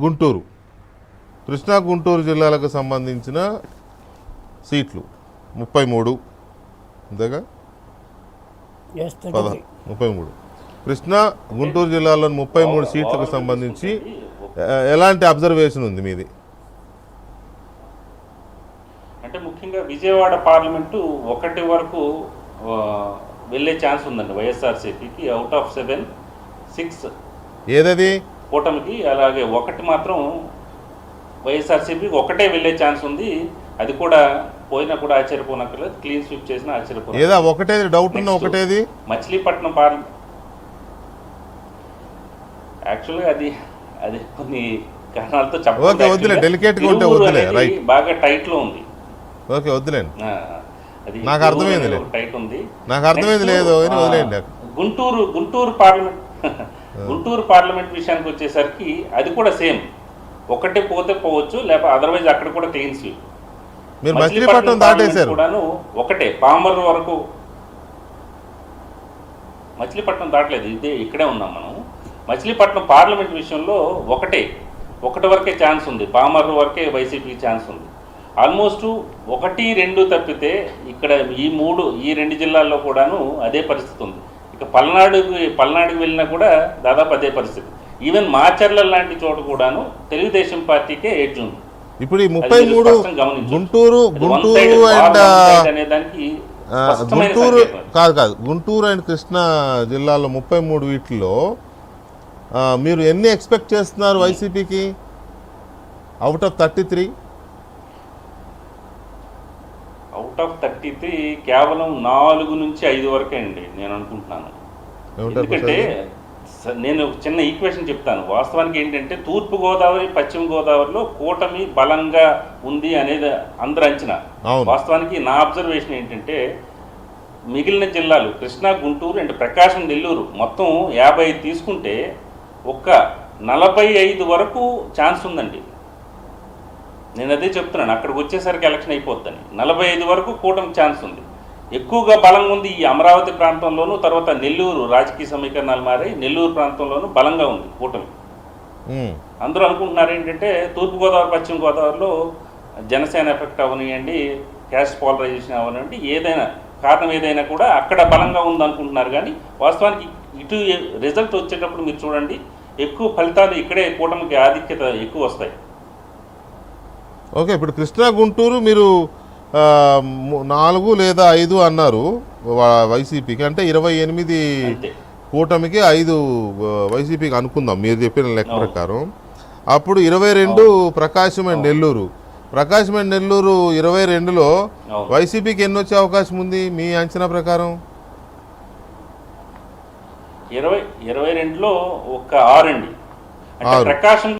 గుంటూరు, కృష్ణా గుంటూరు జిల్లాలకు సంబంధించిన సీట్లు 33 అంతేగా, 33. కృష్ణా గుంటూరు జిల్లాలోని 33 సీట్లకు సంబంధించి ఎలాంటి అబ్జర్వేషన్ ఉంది మీది? అంటే ముఖ్యంగా విజయవాడ పార్లమెంటు 1 వరకు వెళ్ళే ఛాన్స్ ఉందండి వైఎస్ఆర్సీపీకి. అవుట్ ఆఫ్ 7, 6 ఏదది కూటమికి, అలాగే 1 మాత్రం వైఎస్ఆర్సీపీకి 1 వెళ్ళే ఛాన్స్ ఉంది. అది కూడా పోయినా కూడా ఆశ్చర్యపోనక్కర్లేదు, క్లీన్ స్వీప్ చేసినా ఆశ్చర్యపోలేదు. ఏదా ఒకటేది డౌట్ ఉన్న ఒకటేది మచిలీపట్నం యాక్చువల్గా అది కొన్ని కారణాలతో చెప్పాలి, బాగా టైట్ లో ఉంది. ఓకే వద్దులేండి, అది నాకు అర్థమైంది, టైట్ ఉంది, నాకు అర్థమైంది లేదు వదిలేండి. గుంటూరు పార్లమెంట్ విషయానికి వచ్చేసరికి అది కూడా సేమ్, 1 పోతే పోవచ్చు, లేకపోతే అదర్వైజ్ అక్కడ కూడా క్లీన్ స్వీప్. మీరు మచిలీపట్నం దాటేశారు కూడాను 1, పామర్ వరకు. మచిలీపట్నం దాటలేదు, ఇక్కడే ఉన్నాం మనం. మచిలీపట్నం పార్లమెంట్ విషయంలో 1 వరకే ఛాన్స్ ఉంది, పామర్ వరకే వైసీపీకి ఛాన్స్ ఉంది. ఆల్మోస్ట్ 1, 2 తప్పితే ఇక్కడ ఈ 2 జిల్లాల్లో కూడాను అదే పరిస్థితి ఉంది. ఇక పల్నాడుకి వెళ్ళినా కూడా దాదాపు అదే పరిస్థితి. ఈవెన్ మాచర్ల లాంటి చోట కూడాను తెలుగుదేశం పార్టీకే ఎడ్జ్ ఉంది. ఇప్పుడు ఈ 33 గుంటూరు కాదు గుంటూరు అండ్ కృష్ణా జిల్లాలో 33 వీటిలో మీరు ఎన్ని ఎక్స్పెక్ట్ చేస్తున్నారు వైసీపీకి అవుట్ ఆఫ్ 33? అవుట్ ఆఫ్ 33 కేవలం 4 నుంచి 5 వరకే అండి నేను అనుకుంటున్నాను. ఎందుకంటే నేను చిన్న ఈక్వేషన్ చెప్తాను. వాస్తవానికి ఏంటంటే తూర్పుగోదావరి, పశ్చిమ గోదావరిలో కూటమి బలంగా ఉంది అనేది అందరు అంచనా. వాస్తవానికి నా అబ్జర్వేషన్ ఏంటంటే మిగిలిన జిల్లాలు కృష్ణా, గుంటూరు అండ్ ప్రకాశం, నెల్లూరు మొత్తం 50 తీసుకుంటే ఒక్క 45 వరకు ఛాన్స్ ఉందండి. నేను అదే చెప్తున్నాను, అక్కడికి వచ్చేసరికి ఎలక్షన్ అయిపోద్దని. 45 వరకు కూటమి ఛాన్స్ ఉంది. ఎక్కువగా బలంగా ఉంది ఈ అమరావతి ప్రాంతంలోనూ, తర్వాత నెల్లూరు రాజకీయ సమీకరణాలు మారి నెల్లూరు ప్రాంతంలోనూ బలంగా ఉంది కూటమి. అందరూ అనుకుంటున్నారు ఏంటంటే తూర్పుగోదావరి, పశ్చిమ గోదావరిలో జనసేన ఎఫెక్ట్ అవనివ్వండి, క్యాస్ట్ పోలరైజేషన్ అవనివ్వండి, ఏదైనా కారణం ఏదైనా కూడా అక్కడ బలంగా ఉందనుకుంటున్నారు. కానీ వాస్తవానికి ఇటు రిజల్ట్ వచ్చేటప్పుడు మీరు చూడండి, ఎక్కువ ఫలితాలు ఇక్కడే కూటమికి ఆధిక్యత ఎక్కువ వస్తాయి. ఓకే, ఇప్పుడు కృష్ణా గుంటూరు మీరు 4 లేదా 5 అన్నారు వైసీపీకి, అంటే 28 కూటమికి 5 వైసీపీకి అనుకుందాం మీరు చెప్పిన లెక్క ప్రకారం. అప్పుడు 22 ప్రకాశం అండ్ నెల్లూరు. ప్రకాశం అండ్ నెల్లూరు 22లో వైసీపీకి ఎన్ని వచ్చే అవకాశం ఉంది మీ అంచనా ప్రకారం? 22లో ఒక 6 అండి. ప్రకాశం